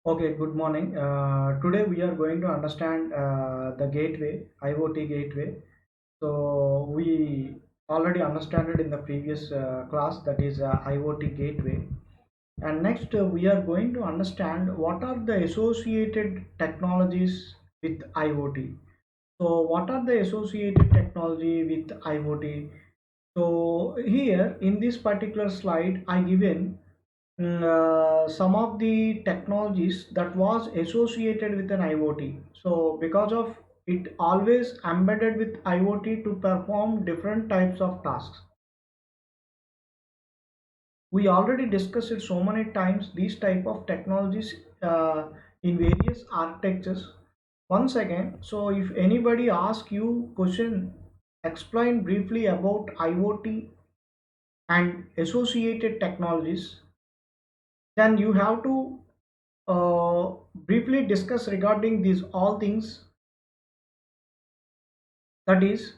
Okay, good morning. Today we are going to understand the gateway, IoT gateway. So we already understand it in the previous class, that is IoT gateway. And next we are going to understand what are the associated technologies with IoT. So what are the associated technology with IoT? So here in this particular slide, I given some of the technologies that was associated with an IoT. So because of it always embedded with IoT to perform different types of tasks. We already discussed it so many times, these type of technologies in various architectures. Once again, so if anybody ask you question, explain briefly about IoT and associated technologies, then you have to briefly discuss regarding these all things, that is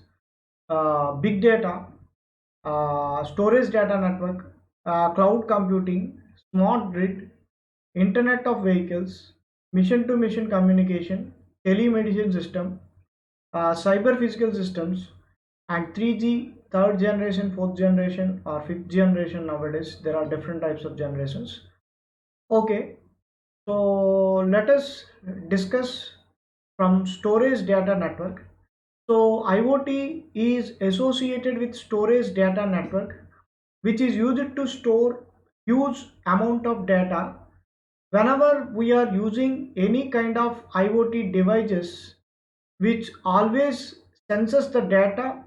big data, storage data network, cloud computing, smart grid, internet of vehicles, mission to mission communication, telemedicine system, cyber physical systems, and 3G, third generation, fourth generation, or fifth generation. Nowadays there are different types of generations. Okay, so let us discuss from storage data network. So IoT is associated with storage data network, which is used to store huge amount of data. Whenever we are using any kind of IoT devices, which always senses the data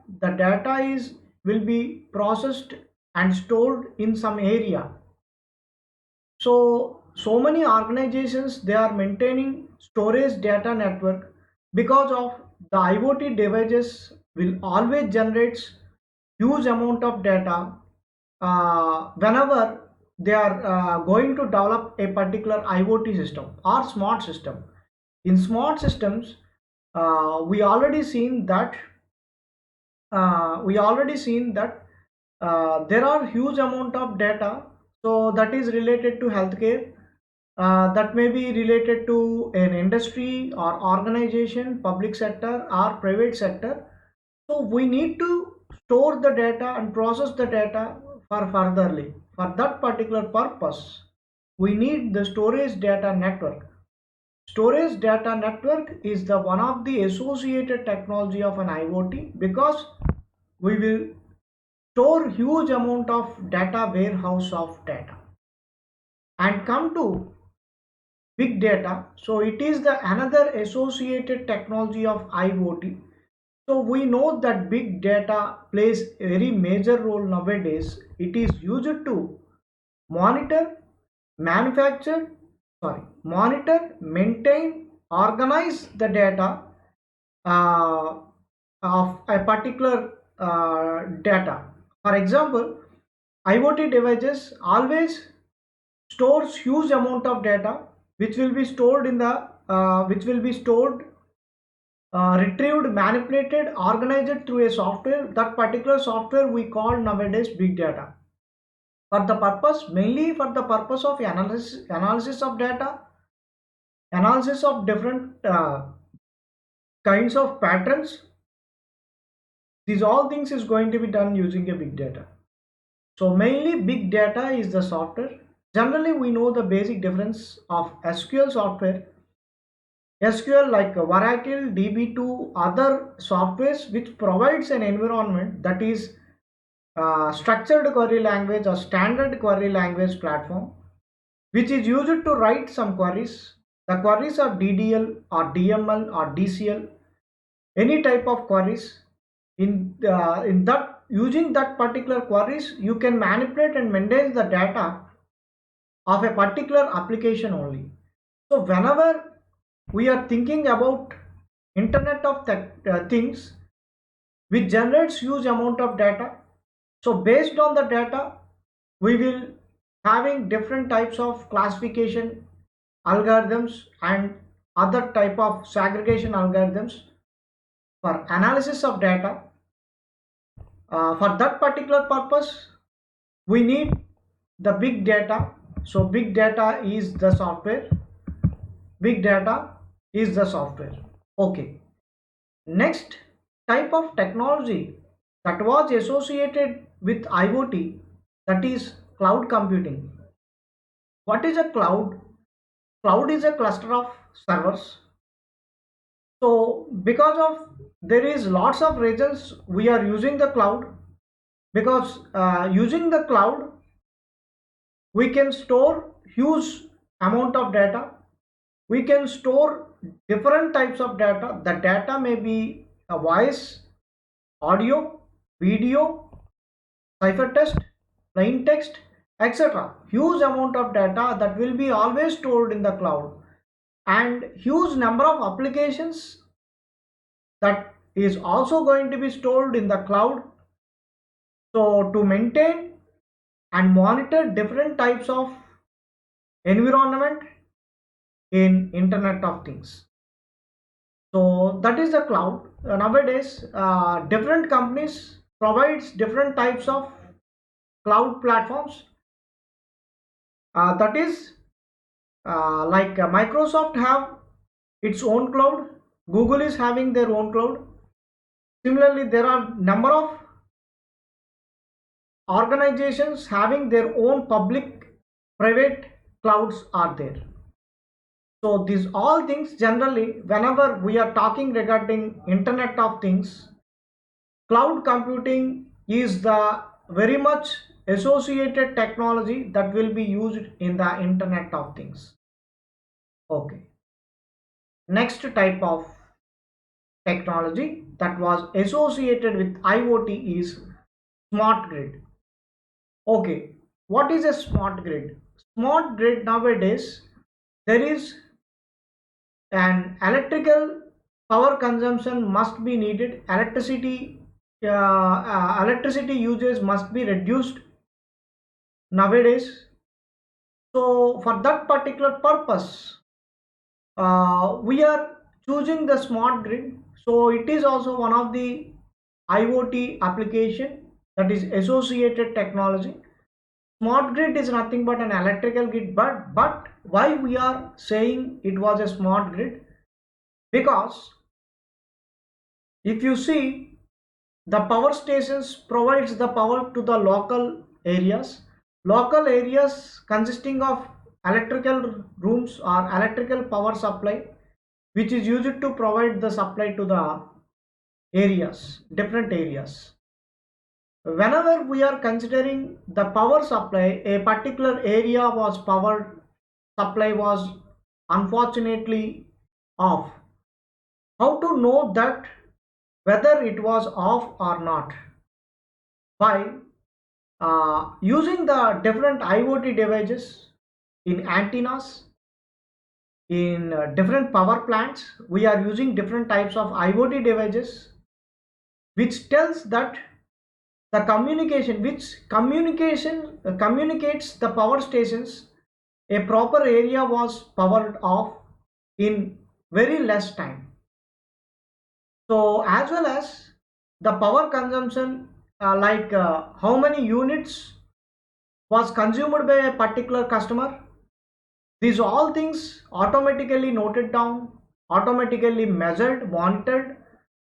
is will be processed and stored in some area. So many organizations, they are maintaining storage data network because of the IoT devices will always generates huge amount of data whenever they are going to develop a particular IoT system or smart system. In smart systems, we already seen that there are huge amount of data, so that is related to healthcare, that may be related to an industry or organization, public sector or private sector. So we need to store the data and process the data for furtherly. For that particular purpose, we need the storage data network. Storage data network is the one of the associated technology of an IoT, because we will store huge amount of data, warehouse of data. And come to big data, so it is the another associated technology of IoT. So we know that big data plays a very major role nowadays. It is used to monitor, manufacture, monitor, maintain, organize the data uh, of a particular data. For example, IoT devices always stores huge amount of data, which will be stored in the which will be stored, retrieved, manipulated, organized through a software. That particular software we call nowadays big data. For the purpose, mainly for the purpose of analysis of data, analysis of different kinds of patterns. These all things is going to be done using a big data. So mainly big data is the software. Generally, we know the basic difference of SQL software. SQL like Oracle, DB2, other softwares which provides an environment, that is structured query language or standard query language platform, which is used to write some queries. The queries are DDL or DML or DCL, any type of queries. In that, using that particular queries, you can manipulate and maintain the data of a particular application only. So whenever we are thinking about internet of things, which generates huge amount of data, so based on the data, we will having different types of classification algorithms and other type of segregation algorithms for analysis of data. For that particular purpose, we need the big data. So big data is the software. big data is the software. Okay. Next type of technology that was associated with IoT, that is cloud computing. What is a cloud? Cloud is a cluster of servers. So because of there is lots of reasons we are using the cloud, because using the cloud we can store huge amount of data. We can store different types of data. The data may be a voice, audio, video, ciphertext, plain text, etc. Huge amount of data that will be always stored in the cloud, and huge number of applications that is also going to be stored in the cloud. So to maintain and monitor different types of environment in Internet of Things. So that is the cloud. Nowadays, different companies provides different types of cloud platforms. That is like Microsoft have its own cloud. Google is having their own cloud. Similarly, there are number of organizations having their own public private clouds are there. So these all things, generally whenever we are talking regarding Internet of Things, cloud computing is the very much associated technology that will be used in the Internet of Things. Okay. Next type of technology that was associated with IoT is smart grid. Okay, what is a smart grid? Smart grid, nowadays there is an electrical power consumption must be needed. Electricity usage must be reduced nowadays. So for that particular purpose, we are choosing the smart grid. So it is also one of the IoT application that is associated technology. Smart grid is nothing but an electrical grid, but why we are saying it was a smart grid? Because if you see, the power stations provides the power to the local areas consisting of electrical rooms or electrical power supply, which is used to provide the supply to the areas, different areas. Whenever we are considering the power supply, a particular area was power supply was unfortunately off. How to know that whether it was off or not? By using the different IoT devices in antennas, in different power plants. We are using different types of IoT devices which tells that the communication which communication communicates the power stations a proper area was powered off in very less time. So as well as the power consumption, like how many units was consumed by a particular customer, these all things automatically noted down, automatically measured, monitored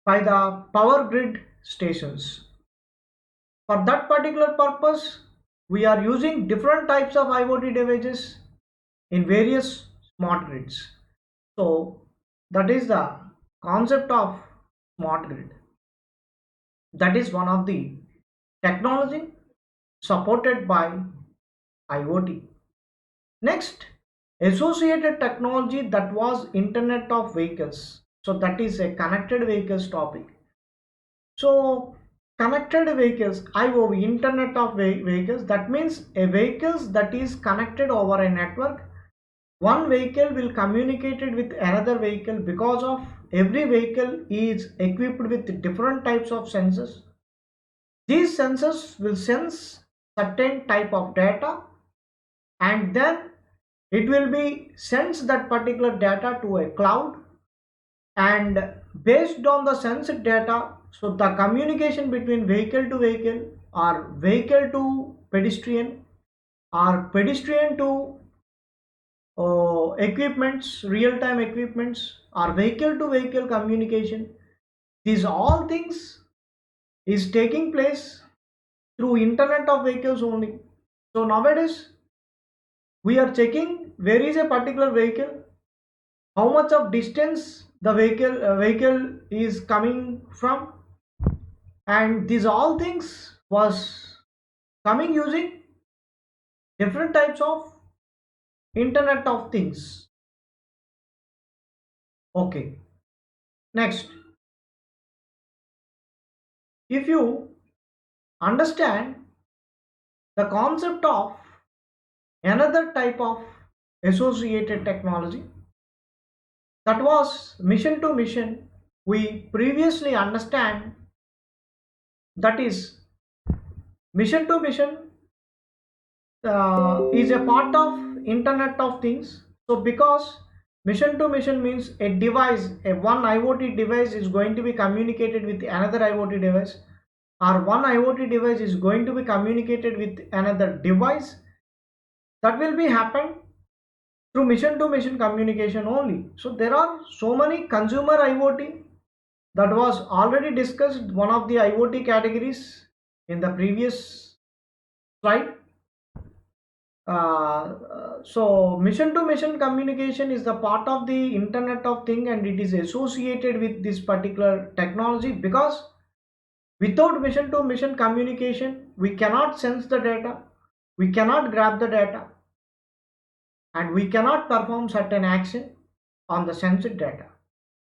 by the power grid stations. For that particular purpose, we are using different types of IoT devices in various smart grids. So that is the concept of smart grid. That is one of the technology supported by IoT. Next, associated technology that was Internet of Vehicles. So that is a connected vehicles topic. So connected vehicles, IOV, Internet of Vehicles, that means a vehicles that is connected over a network. One vehicle will communicate it with another vehicle because of every vehicle is equipped with different types of sensors. These sensors will sense certain type of data, and then it will be sends that particular data to a cloud, and based on the sensed data, so the communication between vehicle to vehicle or vehicle to pedestrian or pedestrian to equipments, real-time equipments, or vehicle-to-vehicle communication. These all things is taking place through Internet of Vehicles only. So nowadays we are checking where is a particular vehicle, how much of distance the vehicle is coming from, and these all things was coming using different types of Internet of Things. Okay, next, if you understand the concept of another type of associated technology, that was mission to mission, we previously understand that is mission to mission is a part of Internet of Things. So because mission to mission means a device, a one IoT device is going to be communicated with another IoT device, or one IoT device is going to be communicated with another device, that will be happen through mission to mission communication only. So there are so many consumer IoT that was already discussed, one of the IoT categories in the previous slide. So mission to mission communication is the part of the Internet of Thing, and it is associated with this particular technology because without mission to mission communication we cannot sense the data, we cannot grab the data, and we cannot perform certain action on the sensed data.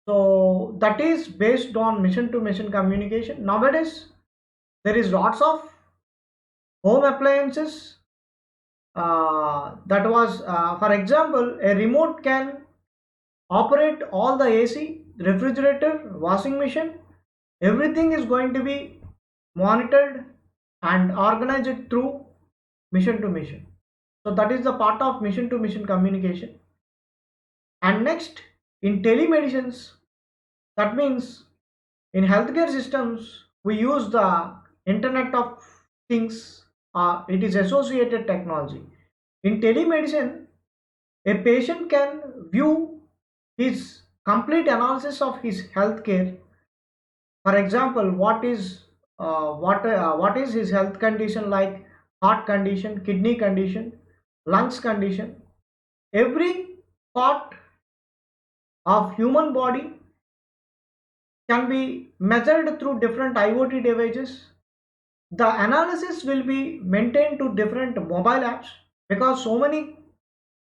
So that is based on mission to mission communication. Nowadays there is lots of home appliances that was for example, a remote can operate all the AC, refrigerator, washing machine. Everything is going to be monitored and organized through mission to mission. So that is the part of mission to mission communication. And next, in telemedicines, that means in healthcare systems we use the Internet of Things. It is associated technology. In telemedicine, a patient can view his complete analysis of his healthcare. For example, what is his health condition, like heart condition, kidney condition, lungs condition. Every part of human body can be measured through different IoT devices. The analysis will be maintained to different mobile apps because so many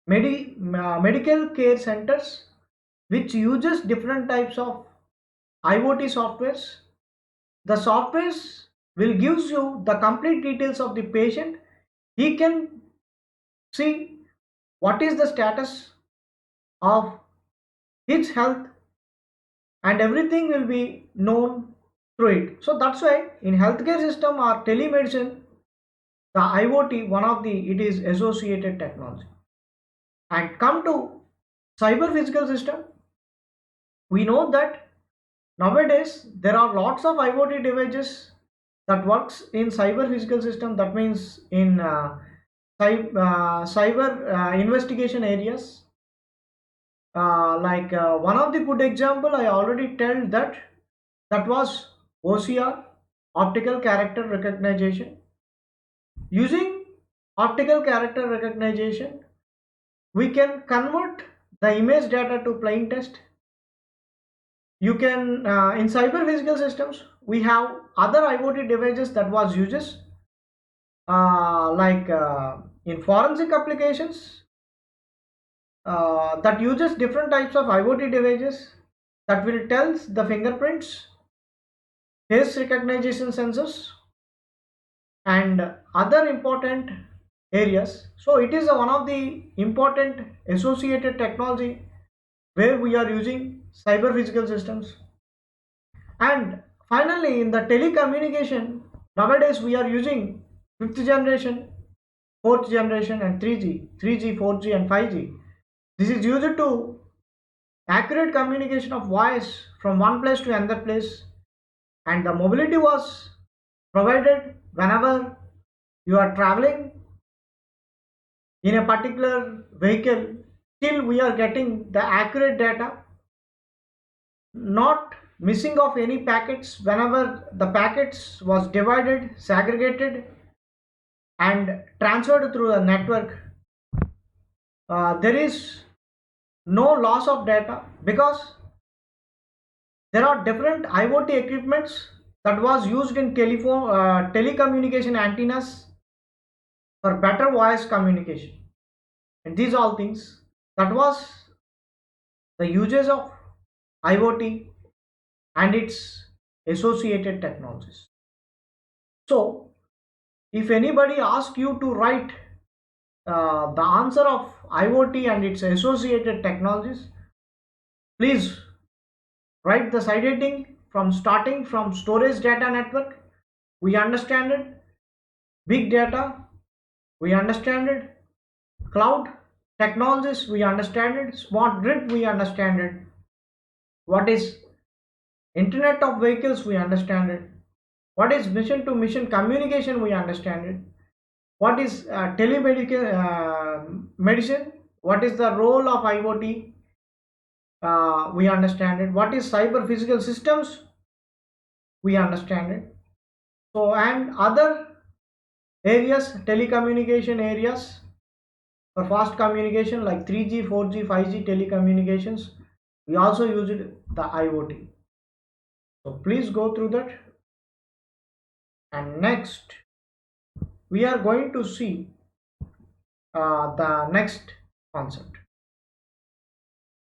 medical care centers which uses different types of IoT softwares. The softwares will gives you the complete details of the patient. He can see what is the status of his health, and everything will be known through it. So that's why in healthcare system or telemedicine, the IoT, one of the, it is associated technology. And come to cyber physical system, we know that nowadays there are lots of IoT devices that works in cyber physical system. That means in cyber investigation areas. One of the good example I already tell that was OCR, optical character recognition. Using optical character recognition, we can convert the image data to plain text. You can in cyber physical systems we have other IoT devices that was uses in forensic applications that uses different types of IoT devices that will tells the fingerprints, face recognition sensors, and other important areas. So it is one of the important associated technology where we are using cyber physical systems. And finally, in the telecommunication, nowadays we are using fifth generation, fourth generation, and 3G, 4G, and 5G. This is used to accurate communication of voice from one place to another place, and the mobility was provided whenever you are traveling in a particular vehicle. still we are getting the accurate data, not missing of any packets. Whenever the packets was divided, segregated and transferred through the network, there is no loss of data, because there are different IoT equipments that was used in telecommunication antennas for better voice communication, and these all things, that was the uses of IoT and its associated technologies. So if anybody asks you to write the answer of IoT and its associated technologies, please write the side heading from starting from storage data network. We understand it. Big data. We understand it. Cloud technologies. We understand it. Smart grid. We understand it. What is Internet of Vehicles? We understand it. What is mission to mission communication? We understand it. What is telemedical medicine? What is the role of IoT? We understand it. What is cyber physical systems? We understand it. So, and other areas, telecommunication areas for fast communication like 3G, 4G, 5G telecommunications, we also use it, the IoT. So please go through that. And next, we are going to see the next concept.